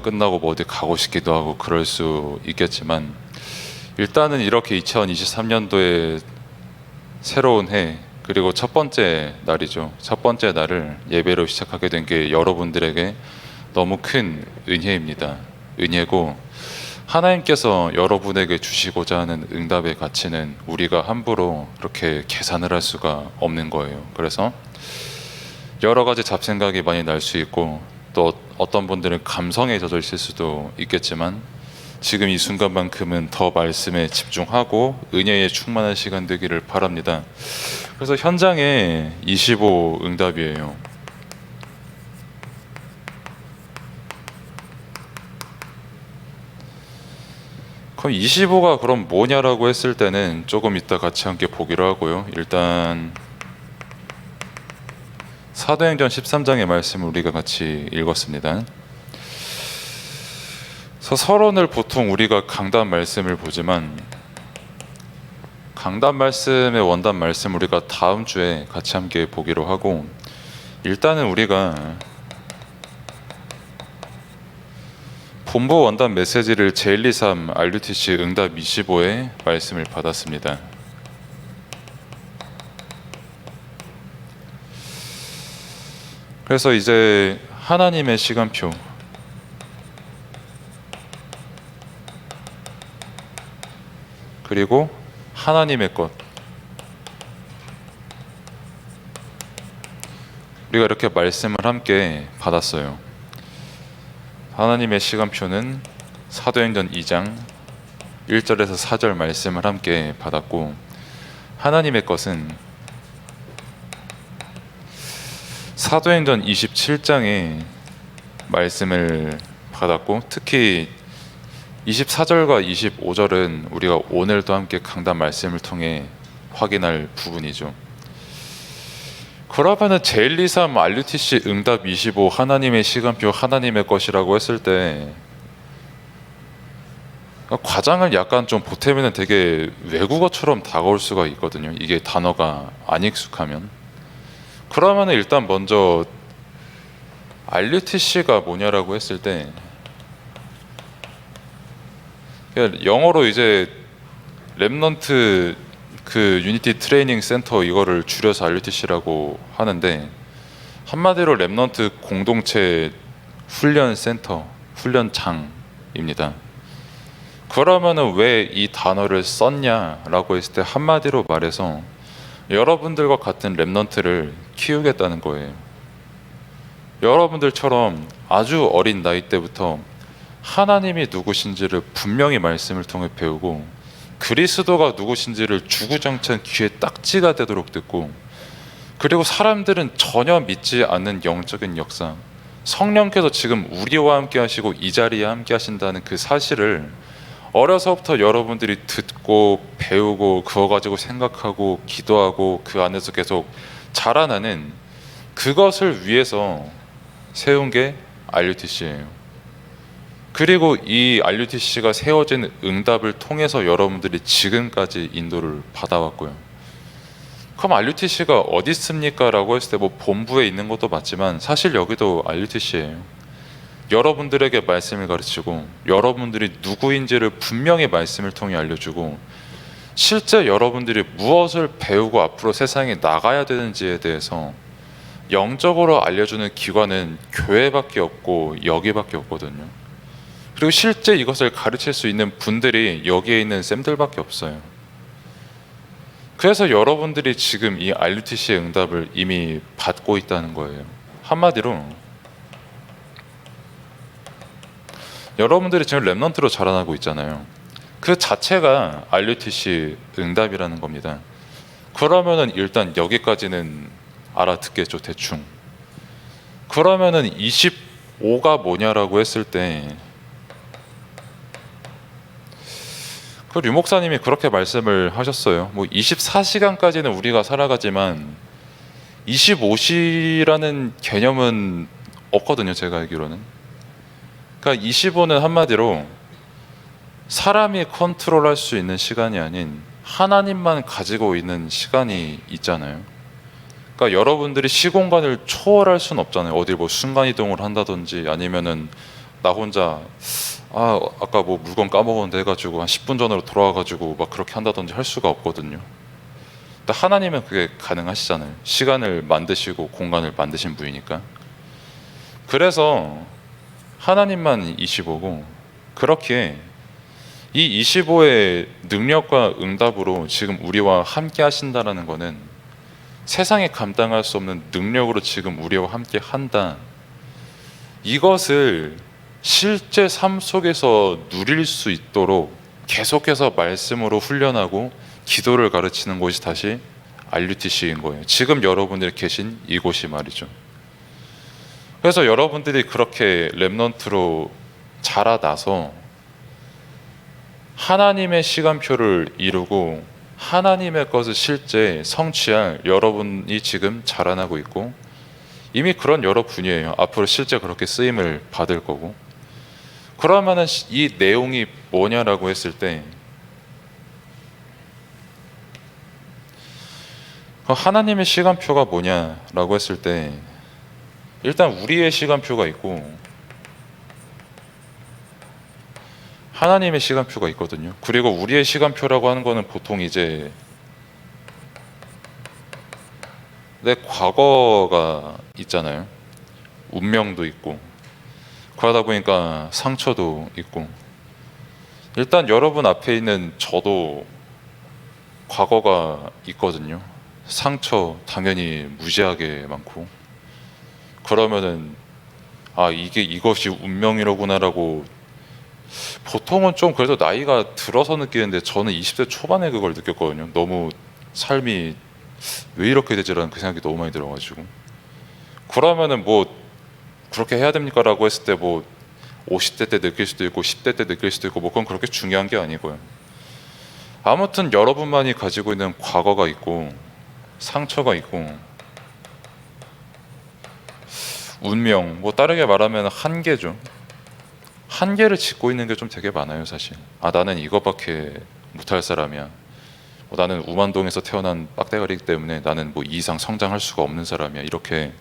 끝나고 뭐 어디 가고 싶기도 하고 그럴 수 있겠지만, 일단은 이렇게 2023년도에 새로운 해, 그리고 첫 번째 날이죠. 첫 번째 날을 예배로 시작하게 된 게 여러분들에게 너무 큰 은혜입니다. 은혜고, 하나님께서 여러분에게 주시고자 하는 응답의 가치는 우리가 함부로 그렇게 계산을 할 수가 없는 거예요. 그래서 여러 가지 잡생각이 많이 날 수 있고, 또 어떤 분들은 감성에 젖어 있을 수도 있겠지만, 지금 이 순간만큼은 더 말씀에 집중하고 은혜에 충만한 시간 되기를 바랍니다. 그래서 현장에 25 응답이에요. 그럼 25가 그럼 뭐냐라고 했을 때는 조금 이따 같이 함께 보기로 하고요. 일단 사도행전 13장의 말씀을 우리가 같이 읽었습니다. 서론을 보통 우리가 강단 말씀을 보지만, 강단 말씀의 원단 말씀 우리가 다음 주에 같이 함께 보기로 하고, 일단은 우리가 본부 원단 메시지를 제123 RUTC 응답 25의 말씀을 받았습니다. 그래서 이제 하나님의 시간표, 그리고 하나님의 것, 우리가 이렇게 말씀을 함께 받았어요. 하나님의 시간표는 사도행전 2장 1절에서 4절 말씀을 함께 받았고, 하나님의 것은 사도행전 27장의 말씀을 받았고, 특히 24절과 25절은 우리가 오늘도 함께 강단 말씀을 통해 확인할 부분이죠. 그러면은 제123 RUTC 응답 25 하나님의 시간표 하나님의 것이라고 했을 때, 과장을 약간 좀 보태면 되게 외국어처럼 다가올 수가 있거든요. 이게 단어가 안 익숙하면. 그러면 일단 먼저 RUTC가 뭐냐라고 했을 때, 영어로 이제 렘넌트 그 유니티 트레이닝 센터 이거를 줄여서 RUTC라고 하는데, 한마디로 렘넌트 공동체 훈련 센터, 훈련장입니다. 그러면은 왜 이 단어를 썼냐라고 했을 때, 한마디로 말해서 여러분들과 같은 렘넌트를 키우겠다는 거예요. 여러분들처럼 아주 어린 나이 때부터 하나님이 누구신지를 분명히 말씀을 통해 배우고, 그리스도가 누구신지를 주구장창 귀에 딱지가 되도록 듣고, 그리고 사람들은 전혀 믿지 않는 영적인 역사, 성령께서 지금 우리와 함께 하시고 이 자리에 함께 하신다는 그 사실을 어려서부터 여러분들이 듣고 배우고 그거 가지고 생각하고 기도하고 그 안에서 계속 자라나는, 그것을 위해서 세운 게 RUTC예요. 그리고 이 RUTC가 세워진 응답을 통해서 여러분들이 지금까지 인도를 받아왔고요. 그럼 RUTC가 어디 있습니까? 라고 했을 때, 뭐 본부에 있는 것도 맞지만 사실 여기도 RUTC예요. 여러분들에게 말씀을 가르치고, 여러분들이 누구인지를 분명히 말씀을 통해 알려주고, 실제 여러분들이 무엇을 배우고 앞으로 세상에 나가야 되는지에 대해서 영적으로 알려주는 기관은 교회밖에 없고 여기밖에 없거든요. 그리고 실제 이것을 가르칠 수 있는 분들이 여기에 있는 쌤들밖에 없어요. 그래서 여러분들이 지금 이 RUTC의 응답을 이미 받고 있다는 거예요. 한마디로 여러분들이 지금 렘넌트로 자라나고 있잖아요. 그 자체가 RUTC 응답이라는 겁니다. 그러면은 일단 여기까지는 알아듣겠죠, 대충. 그러면은 25가 뭐냐라고 했을 때, 그 류 목사님이 그렇게 말씀을 하셨어요. 뭐 24시간까지는 우리가 살아가지만 25시라는 개념은 없거든요, 제가 알기로는. 그러니까 25는 한마디로 사람이 컨트롤할 수 있는 시간이 아닌 하나님만 가지고 있는 시간이 있잖아요. 그러니까 여러분들이 시공간을 초월할 수는 없잖아요. 어디 뭐 순간이동을 한다든지 아니면은 나 혼자 아까 뭐 물건 까먹었는데 해가지고 한 10분 전으로 돌아와가지고 막 그렇게 한다든지 할 수가 없거든요. 근데 하나님은 그게 가능하시잖아요. 시간을 만드시고 공간을 만드신 분이니까. 그래서 하나님만 25고, 그렇기에 이 25의 능력과 응답으로 지금 우리와 함께 하신다라는 거는 세상에 감당할 수 없는 능력으로 지금 우리와 함께 한다. 이것을 실제 삶 속에서 누릴 수 있도록 계속해서 말씀으로 훈련하고 기도를 가르치는 곳이 다시 RUTC인 거예요. 지금 여러분들이 계신 이곳이 말이죠. 그래서 여러분들이 그렇게 렘넌트로 자라나서 하나님의 시간표를 이루고 하나님의 것을 실제 성취할 여러분이 지금 자라나고 있고, 이미 그런 여러분이에요. 앞으로 실제 그렇게 쓰임을 받을 거고. 그러면은 이 내용이 뭐냐라고 했을 때, 하나님의 시간표가 뭐냐라고 했을 때, 일단 우리의 시간표가 있고 하나님의 시간표가 있거든요. 그리고 우리의 시간표라고 하는 거는 보통 이제 내 과거가 있잖아요. 운명도 있고, 그러다 보니까 상처도 있고. 일단 여러분 앞에 있는 저도 과거가 있거든요. 상처 당연히 무지하게 많고. 그러면은 이것이 운명이로구나라고 보통은 좀 그래도 나이가 들어서 느끼는데, 저는 20대 초반에 그걸 느꼈거든요. 너무 삶이 왜 이렇게 되지라는 그 생각이 너무 많이 들어가지고. 그러면은 뭐 그렇게 해야 됩니까? 라고 했을 때 뭐 50대 때 느낄 수도 있고 10대 때 느낄 수도 있고, 뭐 그건 그렇게 중요한 게 아니고요. 아무튼 여러분만이 가지고 있는 과거가 있고 상처가 있고 운명, 뭐 다르게 말하면 한계죠. 한계를 짚고 있는 게 좀 되게 많아요, 사실. 나는 이거밖에 못할 사람이야. 나는 우만동에서 태어난 빡대가리이기 때문에 나는 뭐 이 이상 성장할 수가 없는 사람이야. 이렇게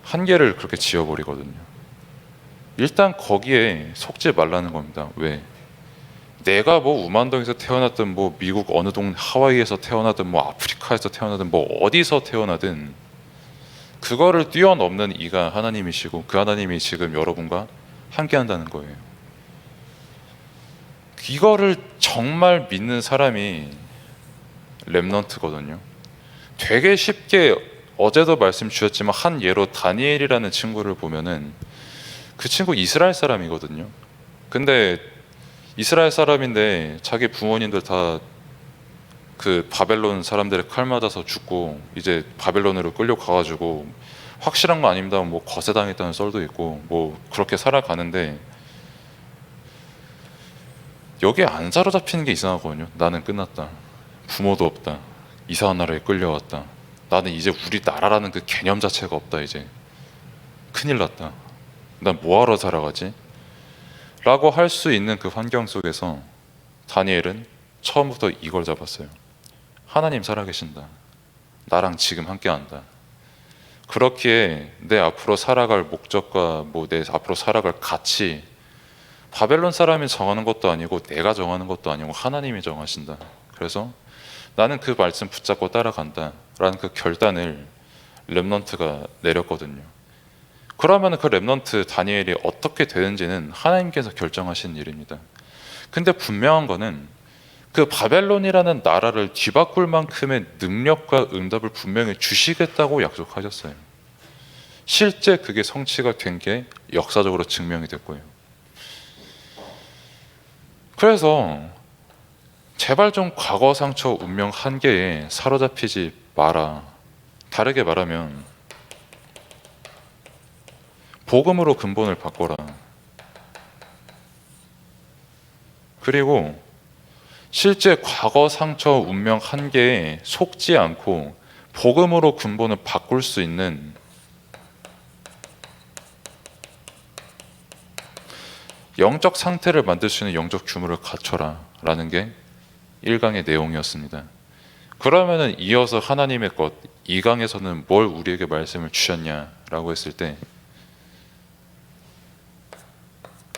한계를 그렇게 지어버리거든요. 일단 거기에 속지 말라는 겁니다. 왜? 내가 뭐 우만동에서 태어났든 뭐 미국 어느 동 하와이에서 태어나든 뭐 아프리카에서 태어나든 뭐 어디서 태어나든 그거를 뛰어넘는 이가 하나님이시고, 그 하나님이 지금 여러분과 함께 한다는 거예요. 이거를 정말 믿는 사람이 렘넌트거든요. 되게 쉽게, 어제도 말씀 주셨지만 한 예로 다니엘이라는 친구를 보면은 그 친구 이스라엘 사람이거든요. 근데 이스라엘 사람인데 자기 부모님들 다 그 바벨론 사람들의 칼 맞아서 죽고 이제 바벨론으로 끌려가가지고, 확실한 거 아닙니다, 뭐 거세당했다는 썰도 있고 뭐 그렇게 살아가는데, 여기에 안 사로잡히는 게 이상하거든요. 나는 끝났다, 부모도 없다, 이상한 나라에 끌려왔다, 나는 이제 우리 나라라는 그 개념 자체가 없다, 이제 큰일 났다, 난 뭐하러 살아가지? 라고 할 수 있는 그 환경 속에서 다니엘은 처음부터 이걸 잡았어요. 하나님 살아계신다, 나랑 지금 함께한다. 그렇기에 내 앞으로 살아갈 목적과 뭐 내 앞으로 살아갈 가치, 바벨론 사람이 정하는 것도 아니고 내가 정하는 것도 아니고 하나님이 정하신다. 그래서 나는 그 말씀 붙잡고 따라간다 라는 그 결단을 렘넌트가 내렸거든요. 그러면 그 렘넌트 다니엘이 어떻게 되는지는 하나님께서 결정하신 일입니다. 근데 분명한 거는 그 바벨론이라는 나라를 뒤바꿀 만큼의 능력과 응답을 분명히 주시겠다고 약속하셨어요. 실제 그게 성취가 된 게 역사적으로 증명이 됐고요. 그래서 제발 좀 과거 상처 운명 한계에 사로잡히지 마라. 다르게 말하면 복음으로 근본을 바꿔라. 그리고 실제 과거 상처 운명 한계에 속지 않고 복음으로 근본을 바꿀 수 있는 영적 상태를 만들 수 있는 영적 규모를 갖춰라 라는 게 1강의 내용이었습니다. 그러면은 이어서 하나님의 것, 2강에서는 뭘 우리에게 말씀을 주셨냐라고 했을 때,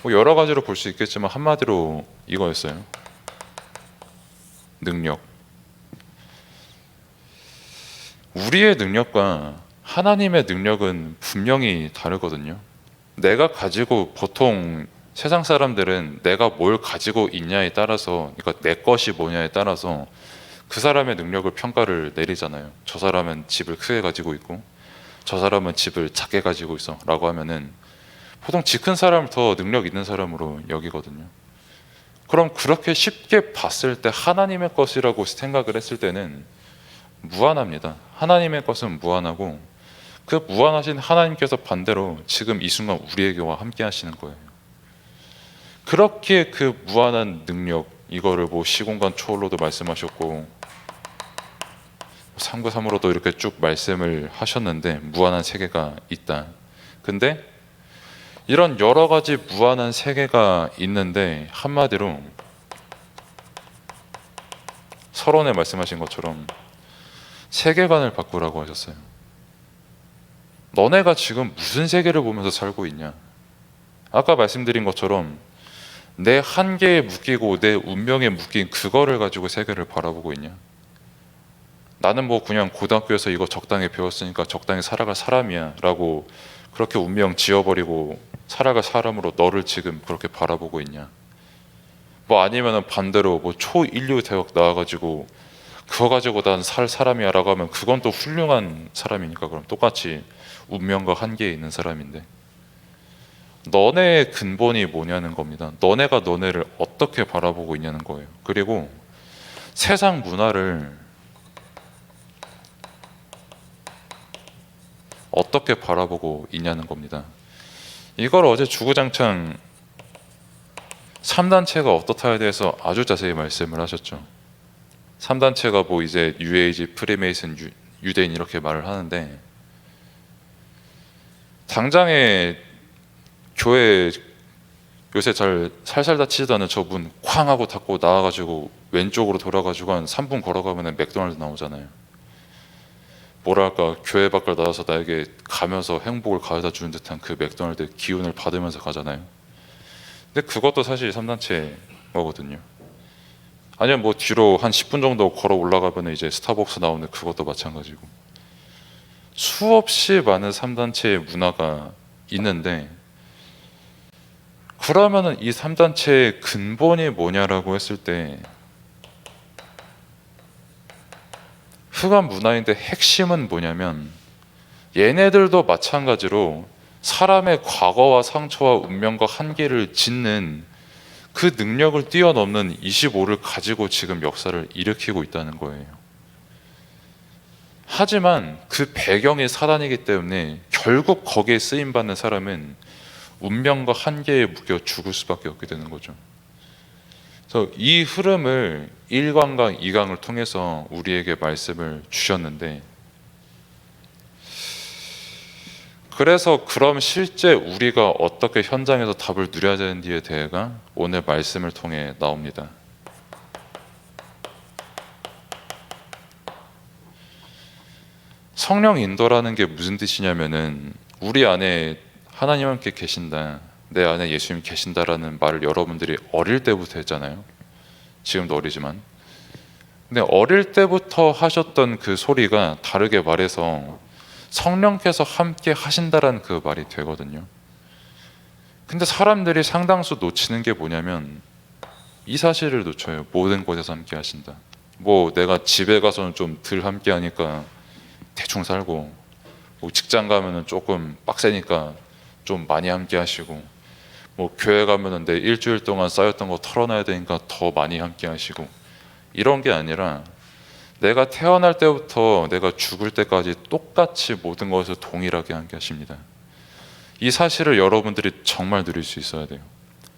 뭐 여러 가지로 볼 수 있겠지만 한마디로 이거였어요. 능력. 우리의 능력과 하나님의 능력은 분명히 다르거든요. 내가 가지고 보통 세상 사람들은 내가 뭘 가지고 있냐에 따라서, 그러니까 내 것이 뭐냐에 따라서 그 사람의 능력을 평가를 내리잖아요. 저 사람은 집을 크게 가지고 있고 저 사람은 집을 작게 가지고 있어 라고 하면은 보통 집 큰 사람을 더 능력 있는 사람으로 여기거든요. 그럼 그렇게 쉽게 봤을 때 하나님의 것이라고 생각을 했을 때는 무한합니다. 하나님의 것은 무한하고 그 무한하신 하나님께서 반대로 지금 이 순간 우리에게와 함께 하시는 거예요. 그렇게 그 무한한 능력, 이거를 뭐 시공간 초월로도 말씀하셨고 393으로도 이렇게 쭉 말씀을 하셨는데 무한한 세계가 있다. 근데 이런 여러 가지 무한한 세계가 있는데 한마디로 서론에 말씀하신 것처럼 세계관을 바꾸라고 하셨어요. 너네가 지금 무슨 세계를 보면서 살고 있냐? 아까 말씀드린 것처럼 내 한계에 묶이고 내 운명에 묶인 그거를 가지고 세계를 바라보고 있냐? 나는 뭐 그냥 고등학교에서 이거 적당히 배웠으니까 적당히 살아갈 사람이야 라고 그렇게 운명 지어버리고 살아갈 사람으로 너를 지금 그렇게 바라보고 있냐? 뭐 아니면은 반대로 뭐 초인류 대학 나와가지고 그거 가지고 난 살 사람이야 라고 하면 그건 또 훌륭한 사람이니까 그럼 똑같이 운명과 한계에 있는 사람인데 너네의 근본이 뭐냐는 겁니다. 너네가 너네를 어떻게 바라보고 있냐는 거예요. 그리고 세상 문화를 어떻게 바라보고 있냐는 겁니다. 이걸 어제 주구장창 3단체가 어떻다에 대해서 아주 자세히 말씀을 하셨죠. 3단체가 뭐 이제 뉴에이지, 프리메이슨, 유대인 이렇게 말을 하는데 당장에 교회 요새 잘 살살 다치지도 저 문 쾅 하고 닫고 나와가지고 왼쪽으로 돌아가지고 한 3분 걸어가면 맥도날드 나오잖아요. 뭐랄까 교회 밖을 나와서 나에게 가면서 행복을 가져다 주는 듯한 그 맥도날드 기운을 받으면서 가잖아요. 근데 그것도 사실 3단체 거거든요. 아니면 뭐 뒤로 한 10분 정도 걸어 올라가면 이제 스타벅스 나오는 그것도 마찬가지고 수없이 많은 3단체의 문화가 있는데 그러면은 이 3단체의 근본이 뭐냐라고 했을 때 흑암 문화인데 핵심은 뭐냐면 얘네들도 마찬가지로 사람의 과거와 상처와 운명과 한계를 짓는 그 능력을 뛰어넘는 25를 가지고 지금 역사를 일으키고 있다는 거예요. 하지만 그 배경이 사단이기 때문에 결국 거기에 쓰임받는 사람은 운명과 한계에 묶여 죽을 수밖에 없게 되는 거죠. 그래서 이 흐름을 1강과 2강을 통해서 우리에게 말씀을 주셨는데 그래서 그럼 실제 우리가 어떻게 현장에서 답을 누려야 되는지에 대해가 오늘 말씀을 통해 나옵니다. 성령 인도라는 게 무슨 뜻이냐면은 우리 안에 하나님 함께 계신다, 내 안에 예수님 계신다라는 말을 여러분들이 어릴 때부터 했잖아요. 지금도 어리지만 근데 어릴 때부터 하셨던 그 소리가 다르게 말해서 성령께서 함께 하신다라는 그 말이 되거든요. 근데 사람들이 상당수 놓치는 게 뭐냐면 이 사실을 놓쳐요. 모든 곳에서 함께 하신다. 뭐 내가 집에 가서는 좀 덜 함께 하니까 대충 살고 뭐 직장 가면은 조금 빡세니까 좀 많이 함께 하시고 뭐 교회 가면은 내 일주일 동안 쌓였던 거 털어놔야 되니까 더 많이 함께 하시고 이런 게 아니라 내가 태어날 때부터 내가 죽을 때까지 똑같이 모든 것을 동일하게 함께 하십니다. 이 사실을 여러분들이 정말 누릴 수 있어야 돼요.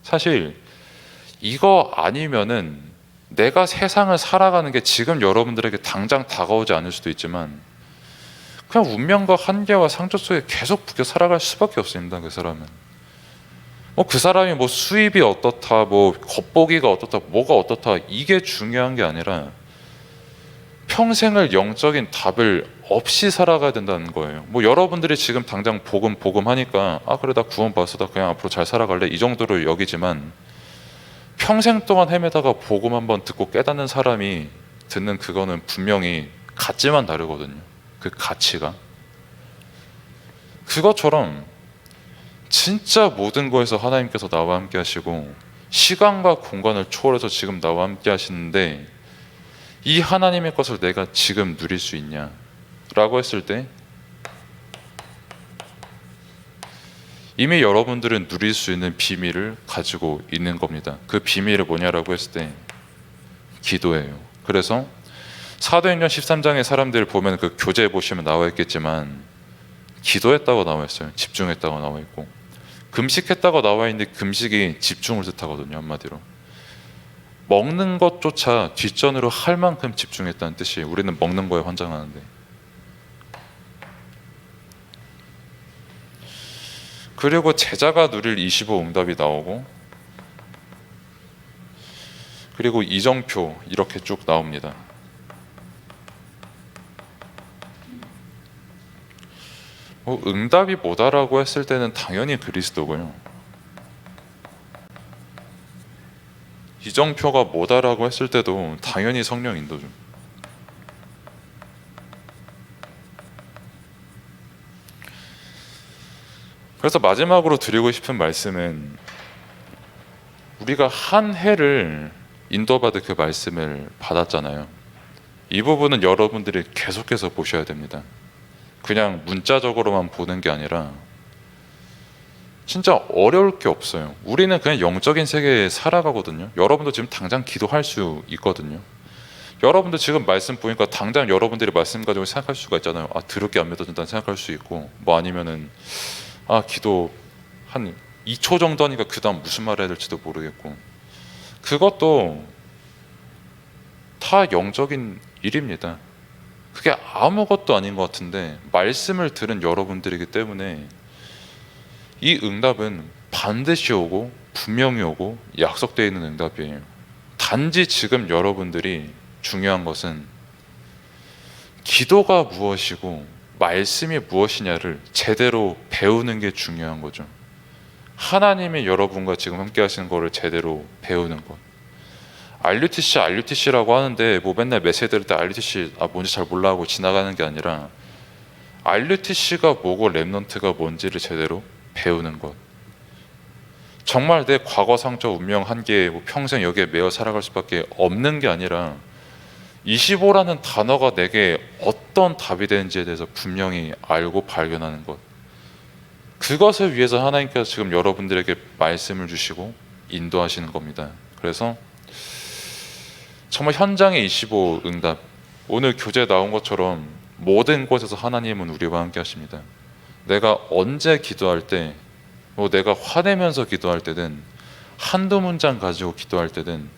사실 이거 아니면은 내가 세상을 살아가는 게 지금 여러분들에게 당장 다가오지 않을 수도 있지만 그냥 운명과 한계와 상처 속에 계속 묶여 살아갈 수밖에 없습니다. 그 사람은 뭐 그 사람이 뭐 수입이 어떻다, 뭐 겉보기가 어떻다, 뭐가 어떻다 이게 중요한 게 아니라 평생을 영적인 답을 없이 살아가야 된다는 거예요. 뭐 여러분들이 지금 당장 복음 하니까 그래 나 구원 받았어 나 그냥 앞으로 잘 살아갈래 이 정도로 여기지만 평생 동안 헤매다가 복음 한번 듣고 깨닫는 사람이 듣는 그거는 분명히 가치만 다르거든요. 그 가치가 그것처럼 진짜 모든 거에서 하나님께서 나와 함께 하시고 시간과 공간을 초월해서 지금 나와 함께 하시는데 이 하나님의 것을 내가 지금 누릴 수 있냐 라고 했을 때 이미 여러분들은 누릴 수 있는 비밀을 가지고 있는 겁니다. 그 비밀이 뭐냐라고 했을 때 기도예요. 그래서 사도행전 13장의 사람들을 보면 그 교재 보시면 나와 있겠지만 기도했다고 나와 있어요. 집중했다고 나와 있고 금식했다고 나와 있는데 금식이 집중을 뜻하거든요. 한마디로 먹는 것조차 뒷전으로 할 만큼 집중했다는 뜻이에요. 우리는 먹는 거에 환장하는데 그리고 제자가 누릴 25 응답이 나오고 그리고 이정표 이렇게 쭉 나옵니다. 응답이 뭐다라고 했을 때는 당연히 그리스도고요. 이정표가 뭐다라고 했을 때도 당연히 성령 인도죠. 그래서 마지막으로 드리고 싶은 말씀은 우리가 한 해를 인도받을 그 말씀을 받았잖아요. 이 부분은 여러분들이 계속해서 보셔야 됩니다. 그냥 문자적으로만 보는 게 아니라 진짜 어려울 게 없어요. 우리는 그냥 영적인 세계에 살아가거든요. 여러분도 지금 당장 기도할 수 있거든요. 여러분도 지금 말씀 보니까 당장 여러분들이 말씀 가지고 생각할 수가 있잖아요. 들을 게 안 믿어진다는 생각할 수 있고 뭐 아니면은 기도 한 2초 정도 하니까 그 다음 무슨 말 해야 될지도 모르겠고 그것도 다 영적인 일입니다. 그게 아무것도 아닌 것 같은데 말씀을 들은 여러분들이기 때문에 이 응답은 반드시 오고 분명히 오고 약속되어 있는 응답이에요. 단지 지금 여러분들이 중요한 것은 기도가 무엇이고 말씀이 무엇이냐를 제대로 배우는 게 중요한 거죠. 하나님이 여러분과 지금 함께 하시는 거를 제대로 배우는 것. RUTC라고 하는데 뭐 맨날 메시지 들을 때 RUTC 뭔지 잘 몰라 하고 지나가는 게 아니라 RUTC가 뭐고 렘넌트가 뭔지를 제대로 배우는 것. 정말 내 과거 상처 운명 한계에 평생 여기에 매여 살아갈 수밖에 없는 게 아니라 25라는 단어가 내게 어떤 답이 되는지에 대해서 분명히 알고 발견하는 것. 그것을 위해서 하나님께서 지금 여러분들에게 말씀을 주시고 인도하시는 겁니다. 그래서 정말 현장의 25 응답, 오늘 교재에 나온 것처럼 모든 곳에서 하나님은 우리와 함께 하십니다. 내가 언제 기도할 때, 내가 화내면서 기도할 때든 한두 문장 가지고 기도할 때든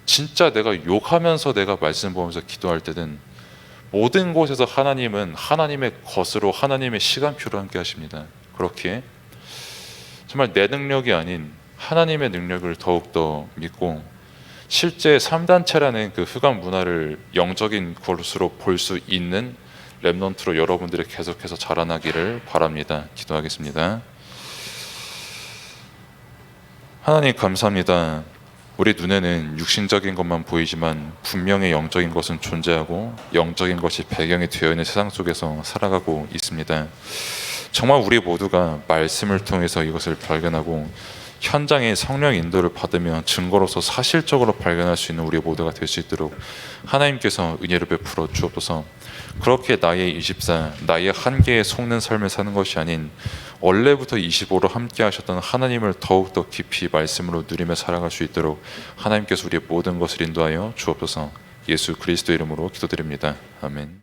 진짜 내가 욕하면서 내가 말씀 보면서 기도할 때든 모든 곳에서 하나님은 하나님의 것으로 하나님의 시간표로 함께 하십니다. 그렇기에 정말 내 능력이 아닌 하나님의 능력을 더욱더 믿고 실제 3단체라는 그 흑암 문화를 영적인 것으로 볼 수 있는 렘넌트로 여러분들이 계속해서 자라나기를 바랍니다. 기도하겠습니다. 하나님 감사합니다. 우리 눈에는 육신적인 것만 보이지만 분명히 영적인 것은 존재하고 영적인 것이 배경이 되어 있는 세상 속에서 살아가고 있습니다. 정말 우리 모두가 말씀을 통해서 이것을 발견하고 현장의 성령 인도를 받으며 증거로서 사실적으로 발견할 수 있는 우리 모두가 될 수 있도록 하나님께서 은혜를 베풀어 주옵소서. 그렇게 나의 24, 나의 한계에 속는 삶을 사는 것이 아닌 원래부터 25로 함께 하셨던 하나님을 더욱더 깊이 말씀으로 누리며 살아갈 수 있도록 하나님께서 우리의 모든 것을 인도하여 주옵소서. 예수 그리스도 이름으로 기도드립니다. 아멘.